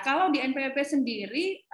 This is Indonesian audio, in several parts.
kalau di NPWP sendiri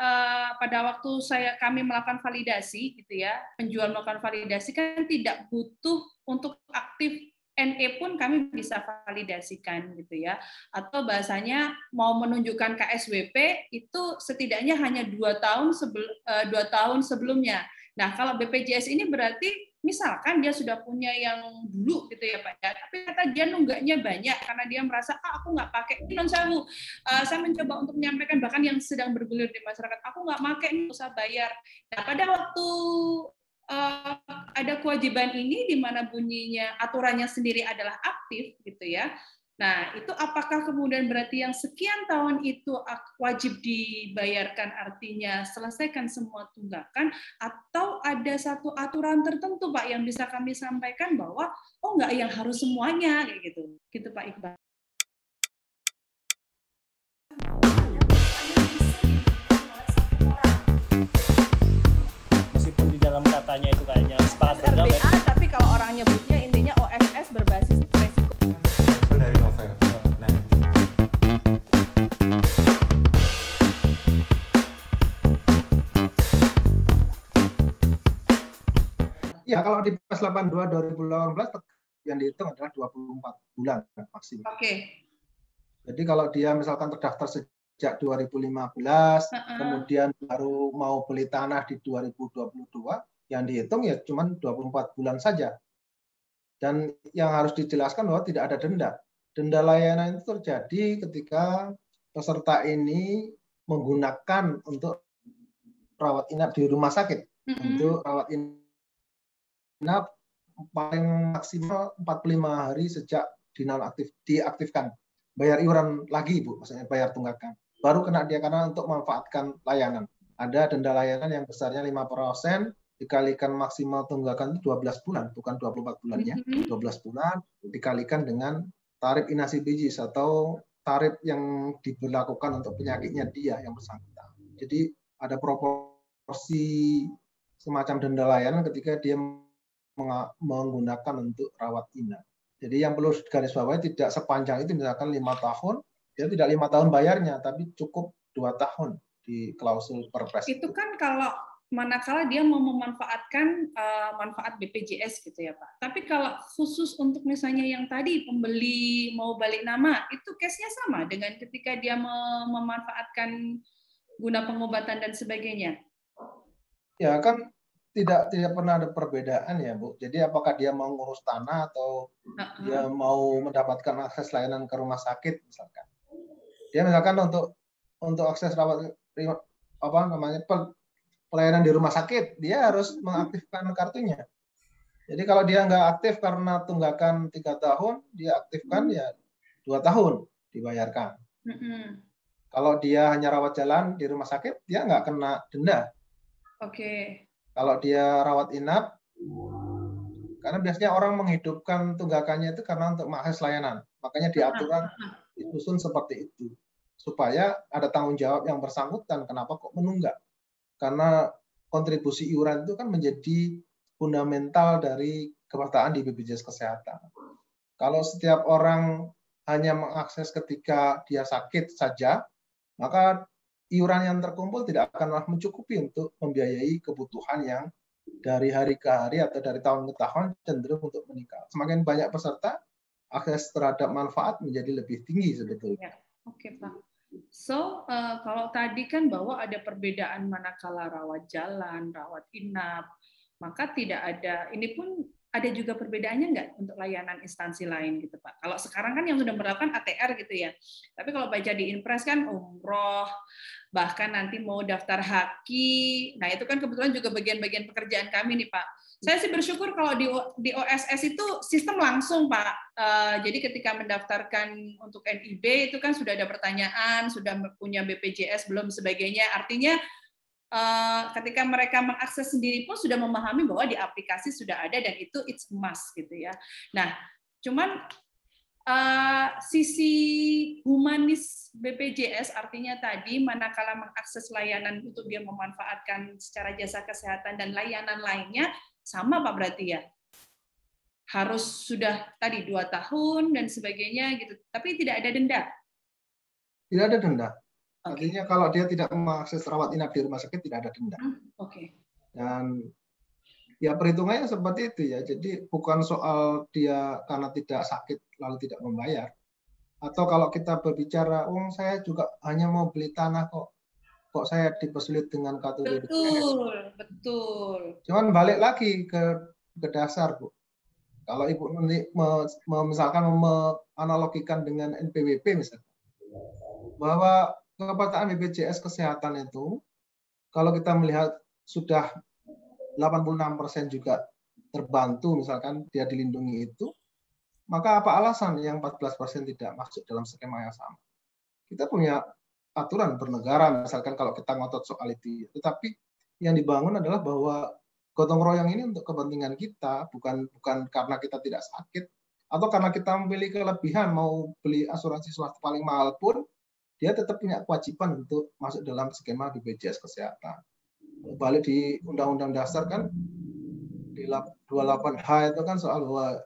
pada waktu kami melakukan validasi gitu ya, penjual melakukan validasi kan tidak butuh untuk aktif NE pun kami bisa validasikan gitu ya, atau bahasanya mau menunjukkan KSWP itu setidaknya hanya 2 tahun sebelumnya. Nah kalau BPJS ini berarti misalkan dia sudah punya yang dulu gitu ya Pak ya, tapi kata dia nunggaknya banyak karena dia merasa aku nggak pakai ini non sewu. Saya mencoba untuk menyampaikan bahkan yang sedang bergulir di masyarakat, aku nggak pakai ini usah bayar. Nah pada waktu ada kewajiban ini di mana bunyinya aturannya sendiri adalah aktif gitu ya. Nah, itu apakah kemudian berarti yang sekian tahun itu wajib dibayarkan artinya selesaikan semua tunggakan atau ada satu aturan tertentu Pak yang bisa kami sampaikan bahwa oh enggak yang harus semuanya kayak gitu. Gitu Pak Iqbal. Meskipun di dalam katanya itu kayaknya sepakat berdamai. Tapi kalau orang nyebutnya intinya OSS berbasis resiko. Dari novel. Ya, kalau di PES 82 2018 yang dihitung adalah 24 bulan maksimal. Oke. Jadi kalau dia misalkan terdaftar sejak 2015, kemudian baru mau beli tanah di 2022, yang dihitung ya cuma 24 bulan saja. Dan yang harus dijelaskan bahwa tidak ada denda. Denda layanan itu terjadi ketika peserta ini menggunakan untuk rawat inap di rumah sakit. Untuk rawat inap paling maksimal 45 hari sejak diaktifkan. Bayar iuran lagi, Bu, maksudnya bayar tunggakan. Baru kena dia karena untuk memanfaatkan layanan. Ada denda layanan yang besarnya 5%, dikalikan maksimal tunggakan itu 12 bulan, bukan 24 bulan ya. 12 bulan dikalikan dengan tarif inasi bijis atau tarif yang diberlakukan untuk penyakitnya dia yang bersangkutan. Jadi ada proporsi semacam denda layanan ketika dia menggunakan untuk rawat inap. Jadi yang perlu garisbawahi tidak sepanjang itu, misalkan 5 tahun, dia tidak 5 tahun bayarnya, tapi cukup 2 tahun di klausul perpres. Itu kan kalau manakala dia mau memanfaatkan manfaat BPJS gitu ya Pak. Tapi kalau khusus untuk misalnya yang tadi pembeli mau balik nama, itu case-nya sama dengan ketika dia memanfaatkan guna pengobatan dan sebagainya. Ya kan tidak pernah ada perbedaan ya Bu. Jadi apakah dia mau ngurus tanah atau dia mau mendapatkan akses layanan ke rumah sakit misalkan. Dia misalkan untuk akses pelayanan di rumah sakit, dia harus mengaktifkan kartunya. Jadi kalau dia nggak aktif karena tunggakan 3 tahun, dia aktifkan ya 2 tahun dibayarkan. Kalau dia hanya rawat jalan di rumah sakit, dia nggak kena denda. Oke. Kalau dia rawat inap, karena biasanya orang menghidupkan tunggakannya itu karena untuk mengakses layanan. Makanya di aturan disusun seperti itu. Supaya ada tanggung jawab yang bersangkutan. Kenapa kok menunggak? Karena kontribusi iuran itu kan menjadi fundamental dari kepesertaan di BPJS Kesehatan. Kalau setiap orang hanya mengakses ketika dia sakit saja, maka iuran yang terkumpul tidak akan mencukupi untuk membiayai kebutuhan yang dari hari ke hari atau dari tahun ke tahun cenderung untuk meningkat. Semakin banyak peserta, akses terhadap manfaat menjadi lebih tinggi sebetulnya. Oke, Pak. So, kalau tadi kan bahwa ada perbedaan manakala rawat jalan, rawat inap, maka tidak ada, ini pun ada juga perbedaannya nggak untuk layanan instansi lain gitu Pak? Kalau sekarang kan yang sudah menerapkan ATR gitu ya, tapi kalau baca di Inpres kan umroh, bahkan nanti mau daftar haki, nah itu kan kebetulan juga bagian-bagian pekerjaan kami nih Pak. Saya sih bersyukur kalau di OSS itu sistem langsung Pak, jadi ketika mendaftarkan untuk NIB itu kan sudah ada pertanyaan, sudah punya BPJS belum sebagainya, artinya ketika mereka mengakses sendiri pun sudah memahami bahwa di aplikasi sudah ada dan itu it's must gitu ya. Nah, cuman sisi humanis BPJS artinya tadi manakala mengakses layanan untuk dia memanfaatkan secara jasa kesehatan dan layanan lainnya sama Pak berarti ya. Harus sudah tadi 2 tahun dan sebagainya gitu. Tapi tidak ada denda. Tidak ada denda. Artinya kalau dia tidak mengakses rawat inap di rumah sakit tidak ada denda. Dan ya perhitungannya seperti itu ya. Jadi bukan soal dia karena tidak sakit lalu tidak membayar. Atau kalau kita berbicara, saya juga hanya mau beli tanah kok saya dipersulit dengan kartu BPJS. Betul. Cuman balik lagi ke dasar, Bu. Kalau Ibu misalkan menganalogikan dengan NPWP misalnya, bahwa kepesertaan BPJS Kesehatan itu, kalau kita melihat sudah 86% juga terbantu, misalkan dia dilindungi itu, maka apa alasan yang 14% tidak masuk dalam skema yang sama? Kita punya aturan bernegara, misalkan kalau kita ngotot soal itu. Tetapi yang dibangun adalah bahwa gotong royong ini untuk kepentingan kita, bukan karena kita tidak sakit, atau karena kita memiliki kelebihan mau beli asuransi swasta paling mahal pun, dia tetap punya kewajiban untuk masuk dalam skema BPJS Kesehatan. Balik di Undang-Undang Dasar kan, di 28H itu kan soal bahwa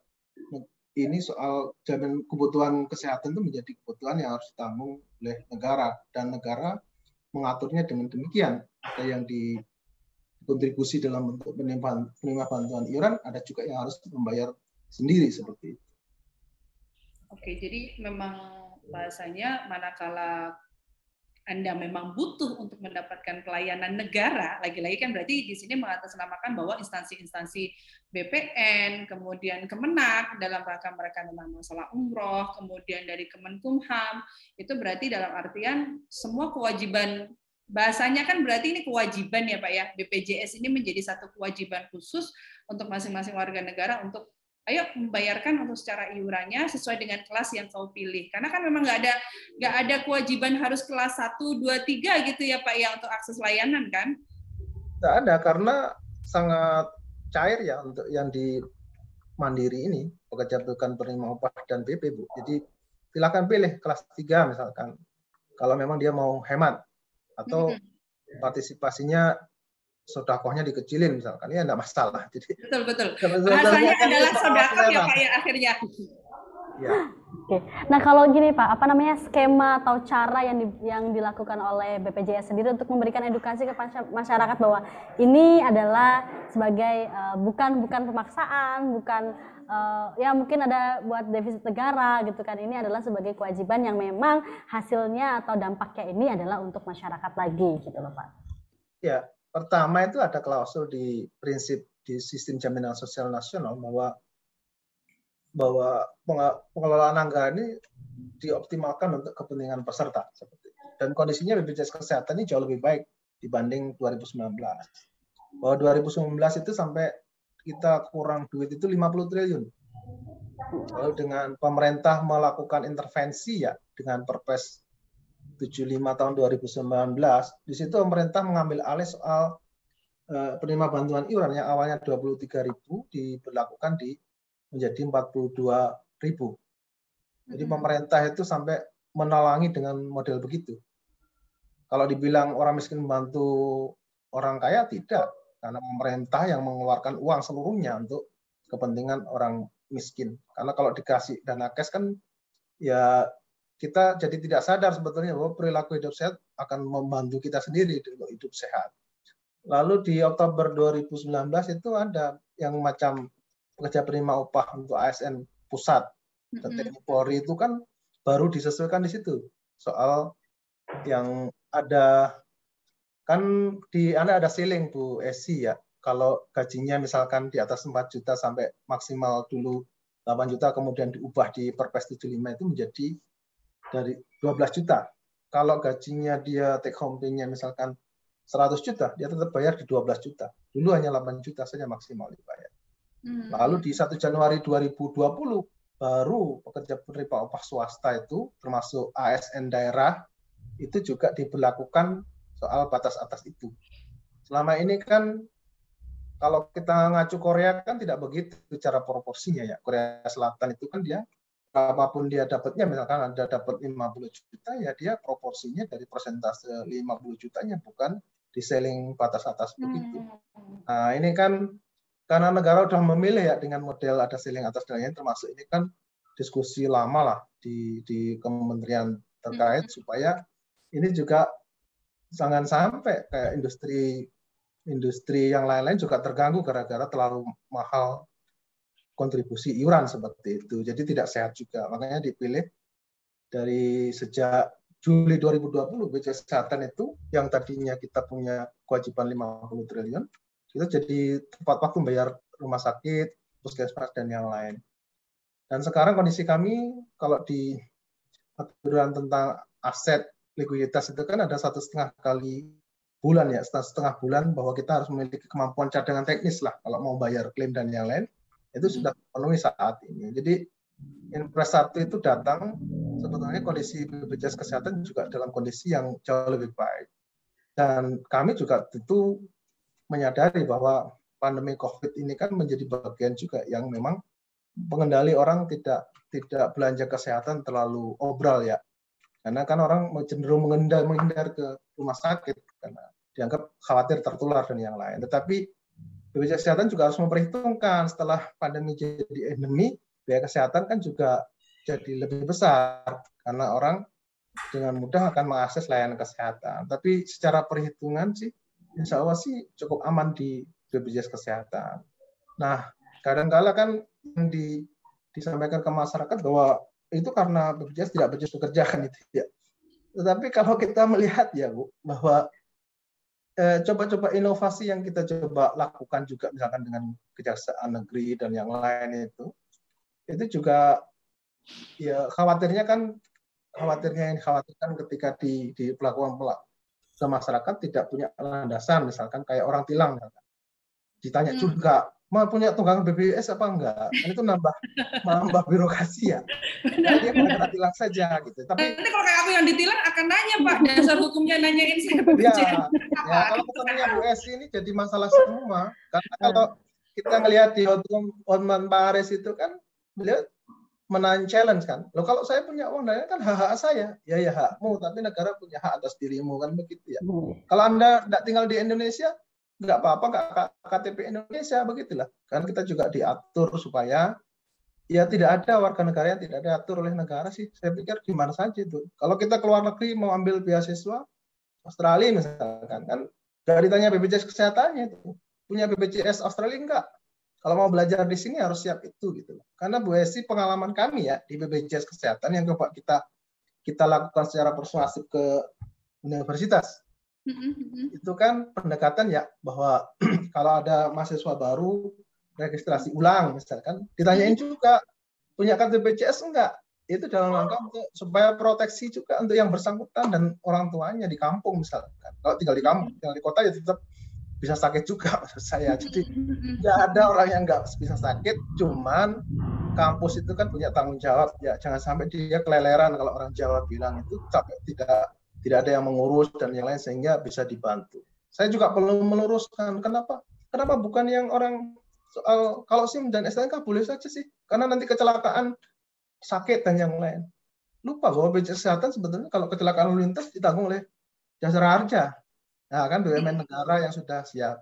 ini soal jaminan kebutuhan kesehatan itu menjadi kebutuhan yang harus ditanggung oleh negara, dan negara mengaturnya dengan demikian. Ada yang dikontribusi dalam bentuk penerima bantuan iuran, ada juga yang harus membayar sendiri seperti itu. Oke, jadi memang bahasanya manakala Anda memang butuh untuk mendapatkan pelayanan negara, lagi-lagi kan berarti di sini mengatasnamakan bahwa instansi-instansi BPN, kemudian Kemenak dalam rangka mereka tentang masalah umroh, kemudian dari Kemenkumham, itu berarti dalam artian semua kewajiban, bahasanya kan berarti ini kewajiban ya Pak ya, BPJS ini menjadi satu kewajiban khusus untuk masing-masing warga negara untuk ayo membayarkan untuk secara iurannya sesuai dengan kelas yang kau pilih. Karena kan memang nggak ada kewajiban harus kelas 1, 2, 3 gitu ya Pak ya untuk akses layanan kan? Nggak ada, karena sangat cair ya untuk yang di Mandiri ini, pekerja bukan penerima upah dan BP, Bu. Jadi silakan pilih kelas 3 misalkan. Kalau memang dia mau hemat atau partisipasinya sodakohnya dikecilin misalkan, ya enggak masalah. Jadi betul. Bahasanya adalah sodakoh ya Pak ya akhirnya. Ya. Oke. Nah kalau gini Pak, skema atau cara yang dilakukan oleh BPJS sendiri untuk memberikan edukasi ke masyarakat bahwa ini adalah sebagai bukan pemaksaan, bukan ya mungkin ada buat defisit negara gitu kan, ini adalah sebagai kewajiban yang memang hasilnya atau dampaknya ini adalah untuk masyarakat lagi gitu loh Pak. Ya. Pertama itu ada klausul di prinsip di sistem jaminan sosial nasional bahwa pengelolaan anggaran ini dioptimalkan untuk kepentingan peserta seperti itu. Dan kondisinya BPJS Kesehatan ini jauh lebih baik dibanding 2019. Bahwa 2019 itu sampai kita kurang duit itu 50 triliun. Lalu dengan pemerintah melakukan intervensi ya dengan Perpres 75 tahun 2019, di situ pemerintah mengambil alih soal penerima bantuan iuran yang awalnya 23.000 diberlakukan menjadi 42.000. Jadi pemerintah itu sampai menalangi dengan model begitu. Kalau dibilang orang miskin membantu orang kaya, tidak, karena pemerintah yang mengeluarkan uang seluruhnya untuk kepentingan orang miskin. Karena kalau dikasih dana cash kan ya kita jadi tidak sadar sebetulnya bahwa perilaku hidup sehat akan membantu kita sendiri untuk hidup sehat. Lalu di Oktober 2019 itu ada yang macam pekerja penerima upah untuk ASN pusat dan TNI Polri itu kan baru disesuaikan di situ. Soal yang ada kan ada ceiling Bu Esi ya. Kalau gajinya misalkan di atas 4 juta sampai maksimal dulu 8 juta kemudian diubah di Perpres 75 itu menjadi dari 12 juta. Kalau gajinya dia take home pay-nya misalkan 100 juta, dia tetap bayar di 12 juta. Dulu hanya 8 juta saja maksimal dibayar. Lalu di 1 Januari 2020 baru pekerja penerima upah swasta itu termasuk ASN daerah itu juga diberlakukan soal batas atas itu. Selama ini kan kalau kita ngacu Korea kan tidak begitu cara proporsinya ya. Korea Selatan itu kan dia apapun dia dapatnya, misalkan Anda dapat 50 juta, ya dia proporsinya dari persentase 50 jutanya, bukan di selling batas atas begitu. Nah ini kan karena negara sudah memilih ya dengan model ada selling atas dan lain, termasuk ini kan diskusi lama lah di kementerian terkait supaya ini juga jangan sampai kayak industri yang lain-lain juga terganggu gara-gara terlalu mahal kontribusi iuran seperti itu. Jadi tidak sehat juga. Makanya dipilih dari sejak Juli 2020 BPJS Kesehatan itu yang tadinya kita punya kewajiban 50 triliun, itu jadi tepat waktu membayar rumah sakit, puskesmas, dan yang lain. Dan sekarang kondisi kami, kalau di aturan tentang aset likuiditas itu kan ada 1,5 kali bulan ya, setengah bulan bahwa kita harus memiliki kemampuan cadangan teknis lah kalau mau bayar klaim dan yang lain, itu sudah terpenuhi saat ini. Jadi Inpres 1 itu datang, sebetulnya kondisi BPJS Kesehatan juga dalam kondisi yang jauh lebih baik. Dan kami juga tentu menyadari bahwa pandemi COVID ini kan menjadi bagian juga yang memang pengendali orang tidak belanja kesehatan terlalu obral ya, karena kan orang cenderung menghindar ke rumah sakit karena dianggap khawatir tertular dan yang lain. Tetapi BPJS Kesehatan juga harus memperhitungkan setelah pandemi jadi endemi, biaya kesehatan kan juga jadi lebih besar karena orang dengan mudah akan mengakses layanan kesehatan. Tapi secara perhitungan sih, insya Allah sih cukup aman di BPJS Kesehatan. Nah, kadang-kala kan yang disampaikan ke masyarakat bahwa itu karena BPJS tidak becus bekerja kan itu ya. Tetapi kalau kita melihat ya Bu, bahwa coba-coba inovasi yang kita coba lakukan juga misalkan dengan Kejaksaan Negeri dan yang lain itu juga ya khawatirnya yang dikhawatirkan ketika dilakukan ke masyarakat tidak punya landasan, misalkan kayak orang tilang misalkan. Ditanya juga, mau punya tunggangan BPJS apa enggak? Kan itu nambah birokrasi ya. Nah, dia kena tilang saja gitu. Tapi nanti kalau kayak aku yang ditilang akan nanya Pak, dasar hukumnya nanyain saya BPJS. Ya, kalau ketemunya Bu Esi ini jadi masalah semua. Karena kalau kita ngelihat di Hotman Paris itu kan beliau challenge kan. Loh kalau saya punya uang dan kan hak saya. Ya hakmu, tapi negara punya hak atas dirimu kan begitu ya. Kalau Anda tidak tinggal di Indonesia, nggak apa-apa, nggak KTP Indonesia, begitulah. Kan kita juga diatur supaya ya tidak ada warga negara yang tidak diatur oleh negara sih. Saya pikir gimana saja itu. Kalau kita keluar negeri mau ambil beasiswa Australia misalkan, kan nggak ditanya BPJS Kesehatannya itu. Punya BPJS Australia enggak? Kalau mau belajar di sini harus siap itu gitu. Karena Bu Esi pengalaman kami ya di BPJS Kesehatan yang coba kita lakukan secara persuasif ke universitas. Itu kan pendekatan ya bahwa kalau ada mahasiswa baru registrasi ulang misalkan ditanyain juga punya kartu BPJS enggak? Itu dalam rangka untuk supaya proteksi juga untuk yang bersangkutan dan orang tuanya di kampung misalkan. Kalau tinggal di kampung, tinggal di kota ya tetap bisa sakit juga maksud saya. Jadi nggak ada orang yang nggak bisa sakit, cuman kampus itu kan punya tanggung jawab ya, jangan sampai dia keleleran kalau orang Jawa bilang itu sampai tidak ada yang mengurus dan yang lain sehingga bisa dibantu. Saya juga perlu meluruskan kenapa bukan yang orang soal kalau SIM dan STNK boleh saja sih, karena nanti kecelakaan sakit dan yang lain. Lupa bahwa BPJS Kesehatan sebetulnya kalau kecelakaan lalu lintas ditanggung oleh Jasara Harja. Nah, kan BUMN negara yang sudah siap.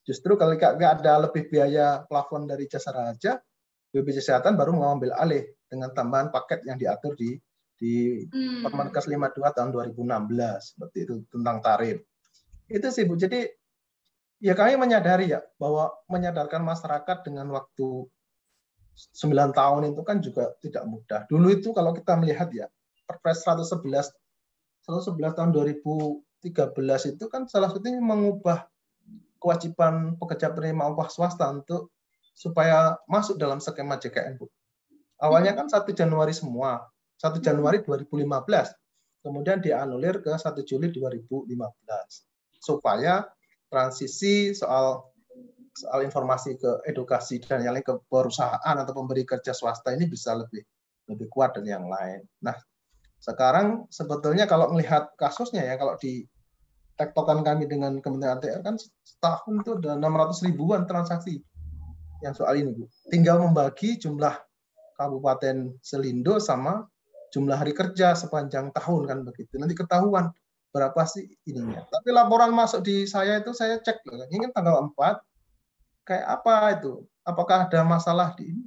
Justru kalau nggak ada lebih biaya plafon dari Jasara Harja, BPJS Kesehatan baru mengambil alih dengan tambahan paket yang diatur di Permenkes 52 tahun 2016 seperti itu tentang tarif. Itu sih Bu. Jadi ya kami menyadari ya bahwa menyadarkan masyarakat dengan waktu 9 tahun itu kan juga tidak mudah. Dulu itu kalau kita melihat ya Perpres 111 tahun 2013 itu kan salah satunya mengubah kewajiban pekerja penerima upah swasta untuk supaya masuk dalam skema JKN Bu. Awalnya kan 1 Januari semua, 1 Januari 2015. Kemudian dianulir ke 1 Juli 2015. Supaya transisi soal informasi ke edukasi dan yang lain ke perusahaan atau pemberi kerja swasta ini bisa lebih kuat dan yang lain. Nah, sekarang sebetulnya kalau melihat kasusnya ya, kalau di tektokan kami dengan Kementerian ATR kan setahun itu ada 600 ribuan transaksi yang soal ini Bu. Tinggal membagi jumlah kabupaten Selindo sama jumlah hari kerja sepanjang tahun kan begitu. Nanti ketahuan berapa sih ininya. Tapi laporan masuk di saya itu saya cek ini kan tanggal 4 kayak apa itu? Apakah ada masalah di ini?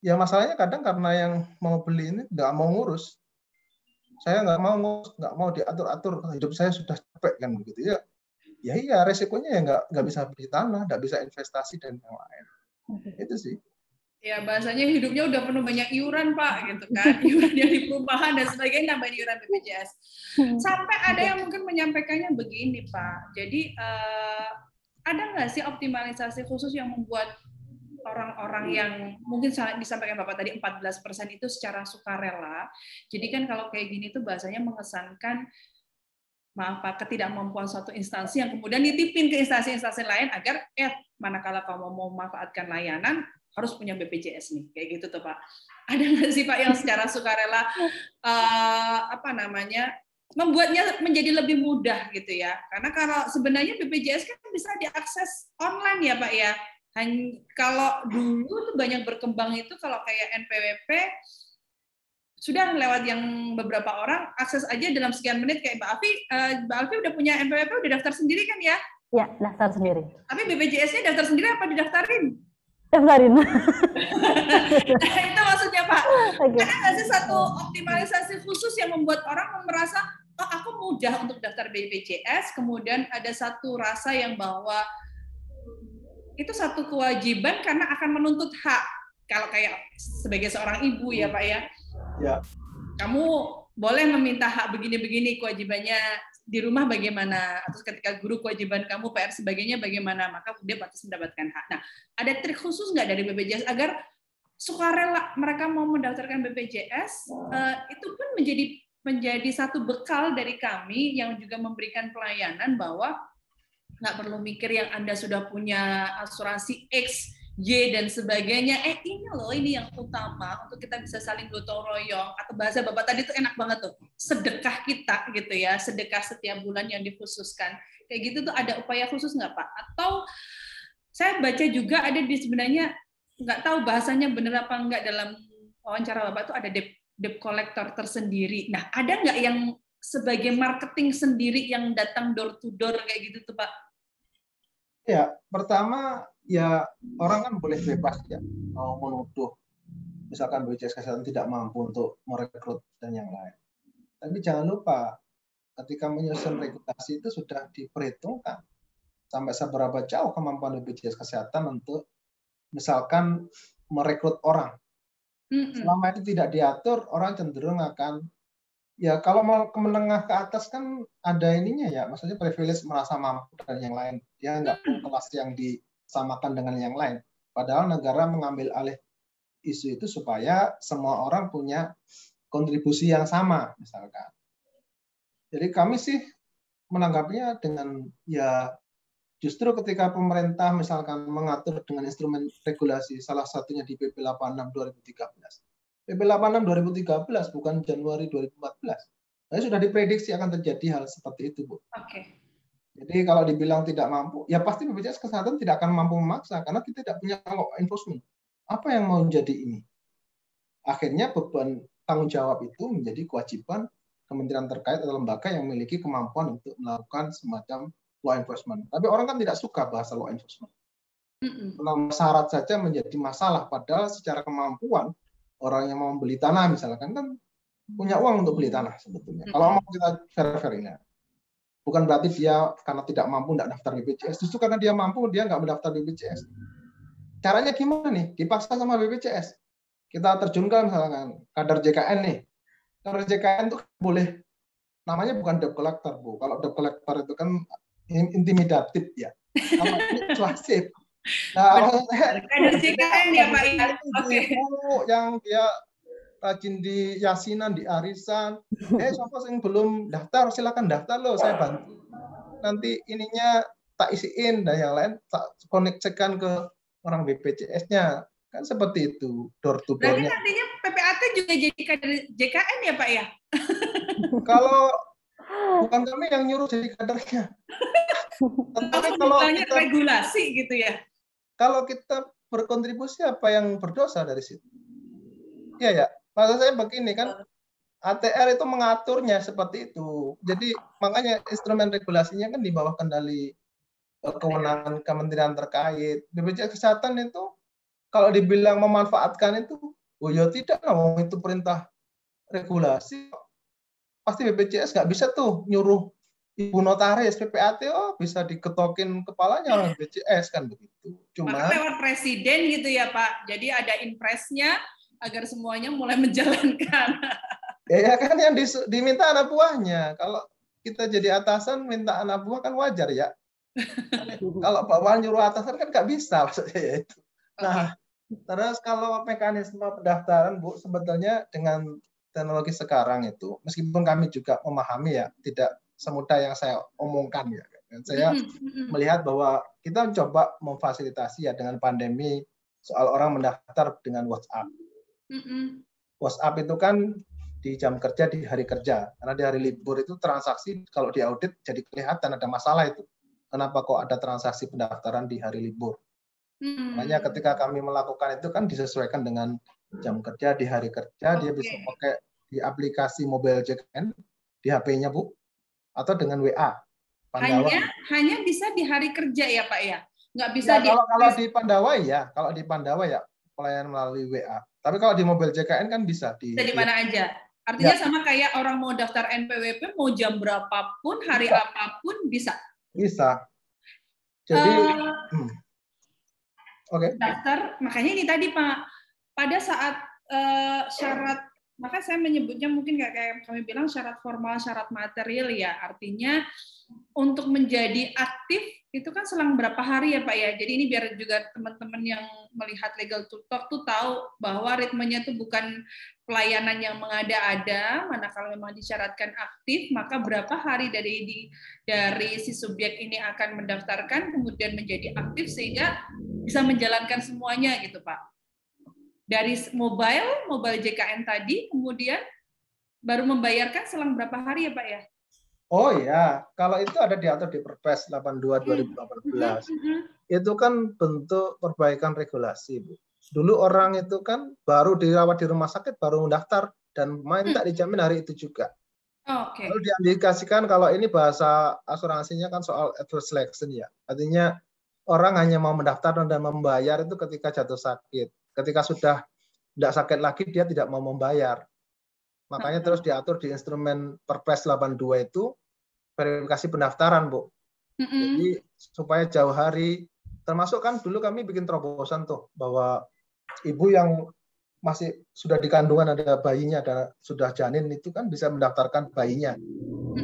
Ya masalahnya kadang karena yang mau beli ini nggak mau ngurus. saya nggak mau diatur-atur, hidup saya sudah capek kan begitu ya. Ya iya, resikonya ya nggak bisa beli tanah, nggak bisa investasi dan yang lain. Itu sih. Ya bahasanya hidupnya udah penuh banyak iuran Pak, gitu kan, iuran dari perumahan dan sebagainya, nambahin iuran BPJS. Sampai ada yang mungkin menyampaikannya begini Pak, jadi ada nggak sih optimalisasi khusus yang membuat orang-orang yang mungkin disampaikan Bapak tadi 14% itu secara sukarela. Jadi kan kalau kayak gini tuh bahasanya mengesankan maaf Pak, ketidakmampuan suatu instansi yang kemudian ditipin ke instansi-instansi lain agar manakala kamu mau memanfaatkan layanan harus punya BPJS nih, kayak gitu tuh Pak. Ada nggak sih Pak yang secara sukarela membuatnya menjadi lebih mudah gitu ya? Karena kalau sebenarnya BPJS kan bisa diakses online ya Pak ya. Kalau dulu tuh banyak berkembang itu kalau kayak NPWP sudah lewat yang beberapa orang akses aja dalam sekian menit kayak Mbak Alfi udah punya NPWP udah daftar sendiri kan ya? Ya, daftar sendiri. Tapi BPJS-nya daftar sendiri apa didaftarin? Daftarin. Nah, itu maksudnya Pak. Okay. Ada nggak sih satu optimalisasi khusus yang membuat orang merasa, oh aku mudah untuk daftar BPJS, kemudian ada satu rasa yang bahwa itu satu kewajiban karena akan menuntut hak. Kalau kayak sebagai seorang ibu ya Pak ya. Ya. Kamu boleh meminta hak begini-begini, kewajibannya di rumah bagaimana, atau ketika guru kewajiban kamu PR sebagainya bagaimana, maka dia pantas mendapatkan hak. Nah, ada trik khusus nggak dari BPJS agar sukarela mereka mau mendaftarkan BPJS itu pun menjadi satu bekal dari kami yang juga memberikan pelayanan bahwa nggak perlu mikir yang Anda sudah punya asuransi X, Y dan sebagainya. Ini loh, ini yang utama untuk kita bisa saling gotong royong, atau bahasa Bapak tadi itu enak banget tuh, sedekah kita gitu ya, sedekah setiap bulan yang dikhususkan. Kayak gitu tuh ada upaya khusus nggak Pak? Atau saya baca juga ada di sebenarnya nggak tahu bahasanya benar apa enggak dalam wawancara Bapak tuh ada debt collector tersendiri. Nah, ada nggak yang sebagai marketing sendiri yang datang door to door kayak gitu tuh Pak? Ya, pertama ya orang kan boleh bebas ya mau menuduh misalkan BPJS Kesehatan tidak mampu untuk merekrut dan yang lain. Tapi jangan lupa ketika menyusun regulasi itu sudah diperhitungkan sampai seberapa jauh kemampuan BPJS Kesehatan untuk misalkan merekrut orang. Selama itu tidak diatur, orang cenderung akan ya kalau mau ke menengah ke atas kan ada ininya ya, maksudnya privilege merasa mampu dan yang lain. Dia nggak punya kelas yang disamakan dengan yang lain. Padahal negara mengambil alih isu itu supaya semua orang punya kontribusi yang sama, misalkan. Jadi kami sih menanggapinya dengan ya justru ketika pemerintah misalkan mengatur dengan instrumen regulasi, salah satunya di PP 86 2013. PP 86 2013 bukan Januari 2014. Tapi sudah diprediksi akan terjadi hal seperti itu, Bu. Oke. Jadi kalau dibilang tidak mampu, ya pasti BPJS Kesehatan tidak akan mampu memaksa karena kita tidak punya law enforcement. Apa yang mau jadi ini? Akhirnya beban tanggung jawab itu menjadi kewajiban kementerian terkait atau lembaga yang memiliki kemampuan untuk melakukan semacam law enforcement. Tapi orang kan tidak suka bahasa law enforcement. Syarat saja menjadi masalah, padahal secara kemampuan orang yang mau beli tanah misalkan kan punya uang untuk beli tanah sebetulnya. Kalau mau kita fair-fairnya. Bukan berarti dia karena tidak mampu tidak daftar BPJS. Justru karena dia mampu dia nggak mendaftar BPJS. Caranya gimana nih? Dipaksa sama BPJS. Kita terjunkan misalkan kader JKN nih. Kader JKN itu boleh namanya bukan debt collector, Bu. Kalau debt collector itu kan intimidatif ya. Kalau ini persuasif. Nah, kader JKN ya Pak ya. Oke. Yang dia rajin di yasinan, di arisan. Siapa yang belum daftar, silakan daftar loh, saya bantu. Nanti ininya tak isiin dan yang lain tak koneksikan ke orang BPJS-nya. Kan seperti itu, door to door-nya. Berarti nantinya PPAT juga jadi kader JKN ya Pak ya? Kalau bukan kami yang nyuruh jadi kadernya. Tapi kalau kita regulasi gitu ya. Kalau kita berkontribusi, apa yang berdosa dari situ? Iya ya. Maksud saya begini kan, ATR itu mengaturnya seperti itu. Jadi makanya instrumen regulasinya kan di bawah kendali kewenangan kementerian terkait. BPJS Kesehatan itu kalau dibilang memanfaatkan itu, oh ya tidak, itu perintah regulasi. pasti BPJS nggak bisa tuh nyuruh ibu notaris PPAT, bisa diketokin kepalanya orang BPJS kan begitu. Maka lewat presiden gitu ya Pak. Jadi ada impresnya agar semuanya mulai menjalankan. Ya kan yang diminta anak buahnya. Kalau kita jadi atasan minta anak buah kan wajar ya. Kalau bawahan nyuruh atasan kan nggak bisa maksudnya ya itu. Nah, terus kalau mekanisme pendaftaran Bu, sebetulnya dengan teknologi sekarang itu, meskipun kami juga memahami ya, tidak semudah yang saya omongkan ya. Dan saya melihat bahwa kita mencoba memfasilitasi ya dengan pandemi soal orang mendaftar dengan WhatsApp. WhatsApp itu kan di jam kerja, di hari kerja. Karena di hari libur itu transaksi kalau diaudit jadi kelihatan ada masalah itu. Kenapa kok ada transaksi pendaftaran di hari libur? Makanya ketika kami melakukan itu kan disesuaikan dengan jam kerja, di hari kerja, dia bisa pakai di aplikasi mobile JKN, di HP-nya Bu, atau dengan WA. Hanya bisa di hari kerja ya Pak ya? Nggak bisa ya, kalau di Pandawa ya, pelayanan melalui WA. Tapi kalau di mobile JKN kan bisa di mana aja. Artinya sama kayak orang mau daftar NPWP, mau jam berapapun, hari apapun bisa. Bisa. Jadi, daftar, makanya ini tadi Pak, pada saat syarat, maka saya menyebutnya mungkin kayak kami bilang syarat formal, syarat material ya. Artinya untuk menjadi aktif itu kan selang berapa hari ya Pak ya. Jadi ini biar juga teman-teman yang melihat Legal to Talk tuh tahu bahwa ritmenya itu bukan pelayanan yang mengada-ada, manakala memang disyaratkan aktif, maka berapa hari dari si subjek ini akan mendaftarkan kemudian menjadi aktif sehingga bisa menjalankan semuanya gitu Pak. Dari mobile JKN tadi, kemudian baru membayarkan selang berapa hari ya Pak ya? Oh ya, kalau itu ada diatur di Perpres 82 2018. Itu kan bentuk perbaikan regulasi, Bu. Dulu orang itu kan baru dirawat di rumah sakit, baru mendaftar, dan minta dijamin hari itu juga. Lalu diindikasikan kalau ini bahasa asuransinya kan soal adverse selection ya. Artinya orang hanya mau mendaftar dan membayar itu ketika jatuh sakit. Ketika sudah tidak sakit lagi, dia tidak mau membayar. Makanya terus diatur di instrumen Perpres 82 itu verifikasi pendaftaran, Bu. Jadi supaya jauh hari, termasuk kan dulu kami bikin terobosan tuh, bahwa ibu yang masih sudah di kandungan ada bayinya, dan sudah janin itu kan bisa mendaftarkan bayinya.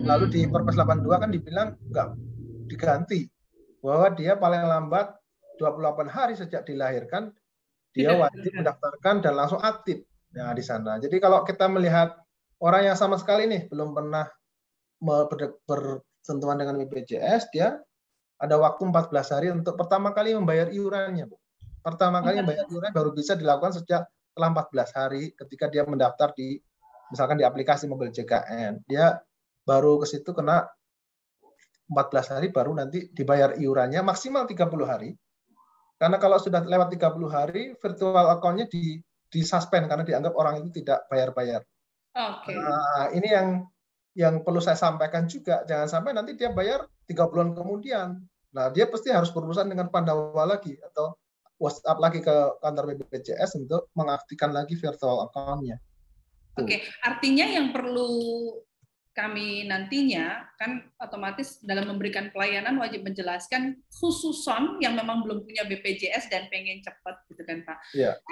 Lalu di Perpres 82 kan dibilang enggak diganti, bahwa dia paling lambat 28 hari sejak dilahirkan, dia wajib mendaftarkan dan langsung aktif. Nah, di sana. Jadi kalau kita melihat orang yang sama sekali nih belum pernah bersentuhan dengan BPJS, dia ada waktu 14 hari untuk pertama kali membayar iurannya, Bu. Pertama kali membayar iuran baru bisa dilakukan setelah 14 hari ketika dia mendaftar di misalkan di aplikasi mobile JKN. Dia baru ke situ kena 14 hari baru nanti dibayar iurannya maksimal 30 hari. Karena kalau sudah lewat 30 hari, virtual account-nya disuspend karena dianggap orang itu tidak bayar-bayar. Nah, ini yang perlu saya sampaikan juga. Jangan sampai nanti dia bayar 3 bulan kemudian. Nah, dia pasti harus berurusan dengan Pandawa lagi atau WhatsApp lagi ke kantor BPJS untuk mengaktifkan lagi virtual account-nya. Artinya yang perlu kami nantinya kan otomatis dalam memberikan pelayanan wajib menjelaskan khususon yang memang belum punya BPJS dan pengen cepat gitu kan Pak.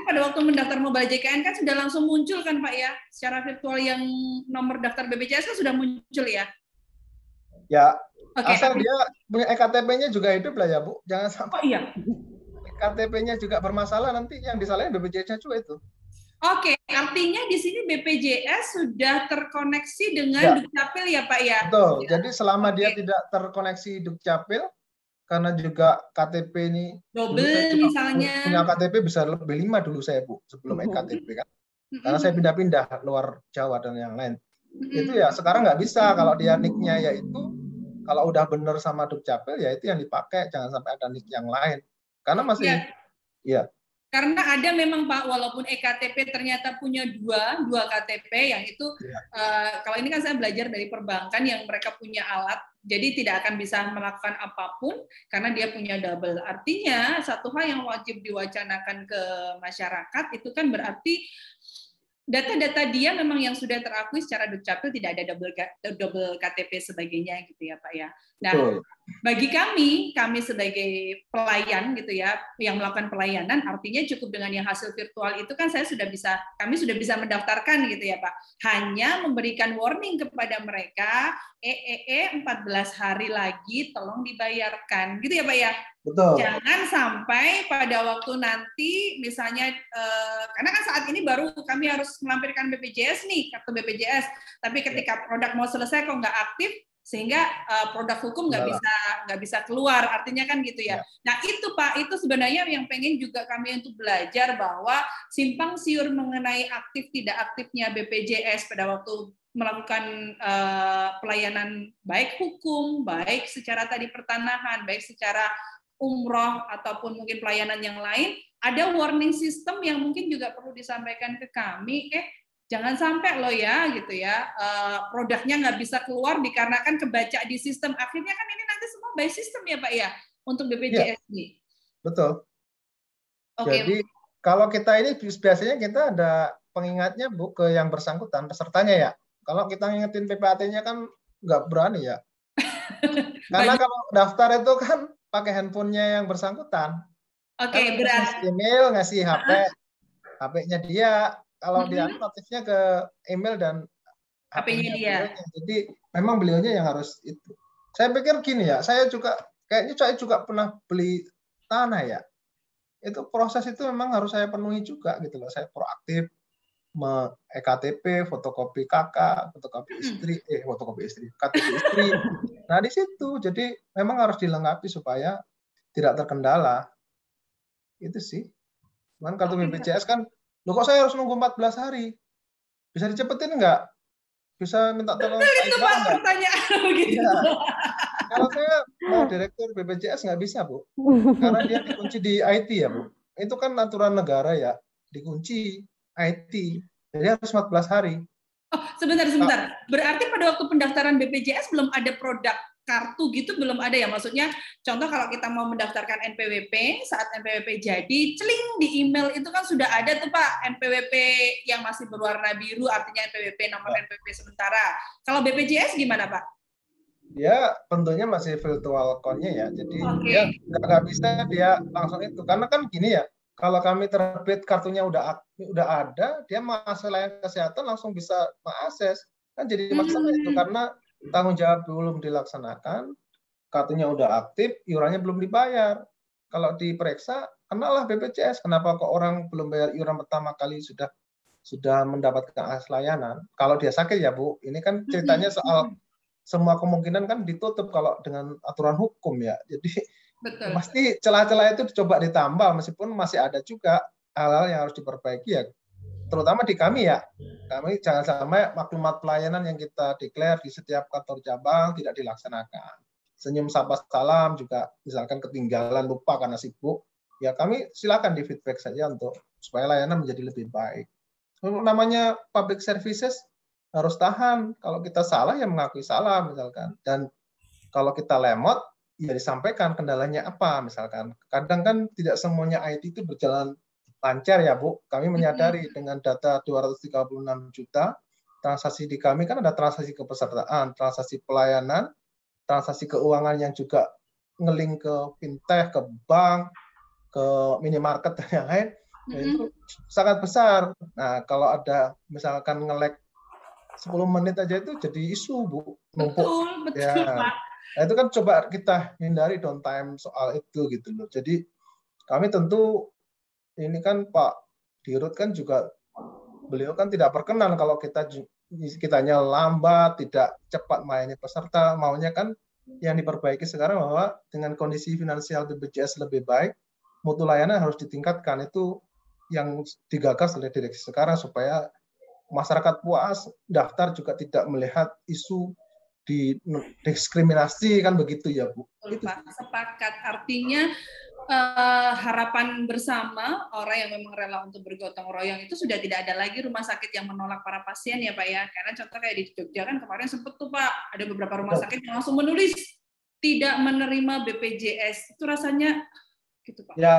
Pada waktu mendaftar mobile JKN kan sudah langsung muncul kan Pak ya, secara virtual yang nomor daftar BPJS kan sudah muncul ya. Ya, asal dia punya EKTP-nya juga hidup lah ya Bu, jangan sampai EKTP-nya juga bermasalah, nanti yang disalahin BPJS-nya juga itu. Artinya di sini BPJS sudah terkoneksi dengan Dukcapil ya Pak ya? Betul, jadi selama dia tidak terkoneksi Dukcapil, karena juga KTP ini double misalnya. Punya KTP bisa lebih 5 dulu saya Bu, sebelum EKTP kan. Karena saya pindah-pindah luar Jawa dan yang lain. Itu ya sekarang nggak bisa, kalau dia nick-nya yaitu, kalau udah benar sama Dukcapil ya itu yang dipakai, jangan sampai ada nick yang lain. Karena masih, Karena ada memang Pak, walaupun EKTP ternyata punya dua KTP, yang itu kalau ini kan saya belajar dari perbankan yang mereka punya alat, jadi tidak akan bisa melakukan apapun karena dia punya double. Artinya satu hal yang wajib diwacanakan ke masyarakat itu kan berarti data-data dia memang yang sudah terakui secara Dukcapil, tidak ada double KTP sebagainya gitu ya Pak ya. Nah, bagi kami sebagai pelayan gitu ya, yang melakukan pelayanan, artinya cukup dengan yang hasil virtual itu kan kami sudah bisa mendaftarkan gitu ya Pak. Hanya memberikan warning kepada mereka, 14 hari lagi tolong dibayarkan, gitu ya Pak ya. Betul. Jangan sampai pada waktu nanti misalnya, karena kan saat ini baru kami harus melampirkan BPJS nih, kartu BPJS, tapi ketika produk mau selesai kok nggak aktif, sehingga produk hukum nggak bisa keluar, artinya kan gitu ya. Nah itu Pak, itu sebenarnya yang pengen juga kami untuk belajar bahwa simpang siur mengenai aktif tidak aktifnya BPJS pada waktu melakukan pelayanan baik hukum, baik secara tadi pertanahan, baik secara umroh ataupun mungkin pelayanan yang lain, ada warning system yang mungkin juga perlu disampaikan ke kami, jangan sampai loh ya gitu ya, produknya nggak bisa keluar dikarenakan kebaca di sistem. Akhirnya kan ini nanti semua by system ya Pak ya, untuk BPJS ini. Betul. Jadi kalau kita ini biasanya kita ada pengingatnya Bu ke yang bersangkutan, pesertanya ya. Kalau kita ngingetin PPAT-nya kan nggak berani ya. Karena kalau daftar itu kan pakai handphonenya yang bersangkutan. Berarti ngasih email, ngasih HP-nya dia. Kalau dia notifnya ke email dan HP-nya dia. Jadi memang beliaunya yang harus itu. Saya pikir gini ya, saya juga pernah beli tanah ya. Itu proses itu memang harus saya penuhi juga gitu loh. Saya proaktif EKTP, fotokopi kakak, fotokopi istri, KTP istri. Nah di situ, jadi memang harus dilengkapi supaya tidak terkendala. Itu sih. Cuman kartu BPJS kan, loh kok saya harus nunggu 14 hari? Bisa dicepetin nggak? Bisa minta tolong? Itu Pak pertanyaan begitu. Ya. Kalau saya mau direktur BPJS nggak bisa Bu, karena dia dikunci di IT ya Bu. Itu kan aturan negara ya, dikunci IT, jadi harus 14 hari. Oh, sebentar. Berarti pada waktu pendaftaran BPJS belum ada produk kartu gitu, belum ada ya? Maksudnya, contoh kalau kita mau mendaftarkan NPWP, saat NPWP jadi, celing di email itu kan sudah ada tuh Pak, NPWP yang masih berwarna biru, artinya NPWP, nomor NPWP sementara. Kalau BPJS gimana Pak? Ya, tentunya masih virtual account-nya ya, jadi dia nggak bisa dia langsung itu. Karena kan gini ya, kalau kami terbit kartunya udah ada, dia masuk layanan kesehatan langsung bisa mengakses. Kan jadi masalah itu karena tanggung jawab belum dilaksanakan, kartunya udah aktif, iurannya belum dibayar. Kalau diperiksa, kenalah BPJS. Kenapa kok orang belum bayar iuran pertama kali sudah mendapatkan akses layanan? Kalau dia sakit ya Bu, ini kan ceritanya soal semua kemungkinan kan ditutup kalau dengan aturan hukum ya. Jadi pasti celah-celah itu dicoba ditambah meskipun masih ada juga hal-hal yang harus diperbaiki ya. Terutama di kami ya. Kami jangan sampai maklumat pelayanan yang kita declare di setiap kantor cabang tidak dilaksanakan. Senyum sapa salam juga misalkan ketinggalan lupa karena sibuk. Ya kami silakan di feedback saja untuk supaya layanan menjadi lebih baik. Namanya public services harus tahan. Kalau kita salah ya mengakui salah misalkan. Dan kalau kita lemot ya disampaikan kendalanya apa misalkan. Kadang kan tidak semuanya IT itu berjalan lancar ya Bu. Kami menyadari dengan data 236 juta transaksi di kami kan ada transaksi kepesertaan, transaksi pelayanan, transaksi keuangan yang juga ngelink ke fintech, ke bank, ke minimarket dan yang lain. Itu sangat besar. Nah, kalau ada misalkan nge-lag 10 menit aja itu jadi isu Bu, numpuk. Betul ya. Pak. Nah, itu kan coba kita hindari downtime soal itu gitu loh. Jadi kami tentu ini kan Pak Dirut kan juga beliau kan tidak berkenan kalau kitanya lambat, tidak cepat melayani peserta. Maunya kan yang diperbaiki sekarang bahwa dengan kondisi finansial BPJS lebih baik, mutu layanan harus ditingkatkan. Itu yang digagas oleh direksi sekarang supaya masyarakat puas, daftar juga tidak melihat isu diskriminasi kan begitu ya Bu. Betul, Pak. Sepakat. Artinya harapan bersama orang yang memang rela untuk bergotong royong itu sudah tidak ada lagi rumah sakit yang menolak para pasien ya Pak ya. Karena contoh kayak di Jogja kan kemarin sempat tuh Pak, ada beberapa rumah sakit yang langsung menulis tidak menerima BPJS. Itu rasanya gitu Pak? Ya,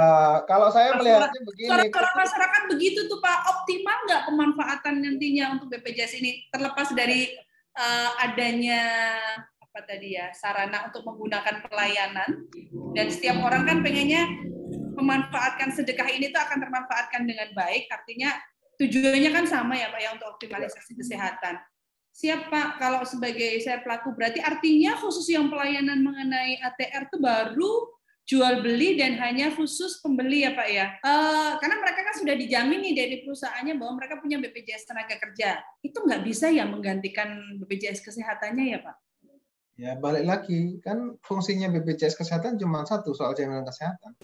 kalau saya melihatnya begini. Suara masyarakat begitu tuh Pak, optimal nggak pemanfaatan nantinya untuk BPJS ini, terlepas dari adanya apa tadi ya, sarana untuk menggunakan pelayanan, dan setiap orang kan pengennya memanfaatkan sedekah ini tuh akan termanfaatkan dengan baik, artinya tujuannya kan sama ya Pak ya, untuk optimalisasi kesehatan. Siap Pak, kalau sebagai saya pelaku, berarti artinya khusus yang pelayanan mengenai ATR itu baru jual beli dan hanya khusus pembeli ya Pak ya. Karena mereka kan sudah dijamin nih dari perusahaannya bahwa mereka punya BPJS tenaga kerja. Itu nggak bisa ya menggantikan BPJS kesehatannya ya Pak? Ya balik lagi, kan fungsinya BPJS kesehatan cuma satu, soal jaminan kesehatan.